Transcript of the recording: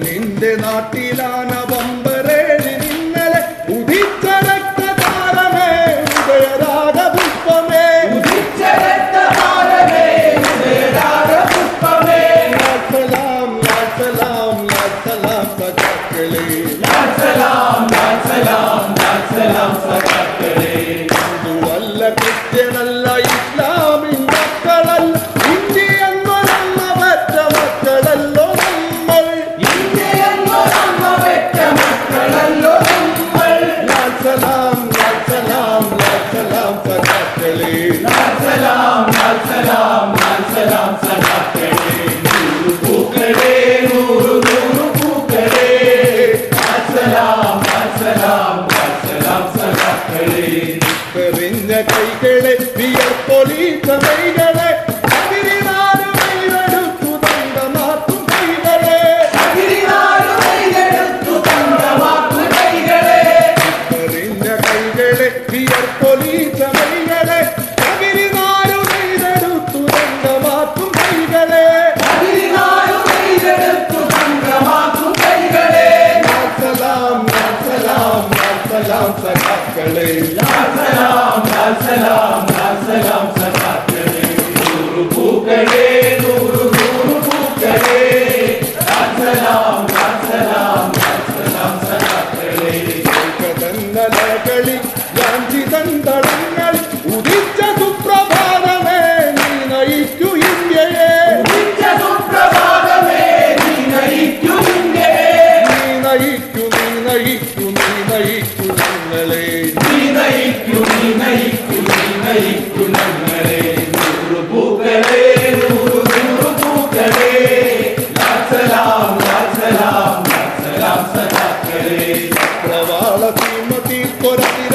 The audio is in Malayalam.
നിന്റെ നാട്ടിലാന ബമ്പരേഴി നിന്നലെ ഉദിച്ച രക്തതാരമേ ഉദയരാഗപുഷ്പമേ സലാം സലാം സലാം സഖാക്കളേ ഹിന്ദുവല്ല ക്രിസ്ത്യനല്ല ഇസ്ലാമിൻ മക്കളല്ല ഇന്ത്യയെന്നൊരമ്മ പെറ്റ മക്കളല്ലോ നമ്മൾ സലാം സലാം സലാം സഖാക്കളേ കൈകളെ വിയർപ്പൊലിച്ച കൈകളെ അതിരിനാലുമെടുത്തു തണ്ടമാക്കും കൈകളെ എറിഞ്ഞ കൈകളെ വിയർപ്പൊലിച്ച കൈകളെ അതിരിനാലുമെടുത്തു തണ്ടമാക്കും കൈകളെ സലാം സലാം സലാം സഖാക്കളെ ാഞ്ചിതന്തളങ്ങളിൽ ഉദിച്ച സുപ്രഭാതമേ നീ നയിക്കൂ ഇന്ത്യയെ നീ നയിക്കൂ ഞങ്ങളെ പ്രവാള സീമത്തിൽ പൊരത്തിര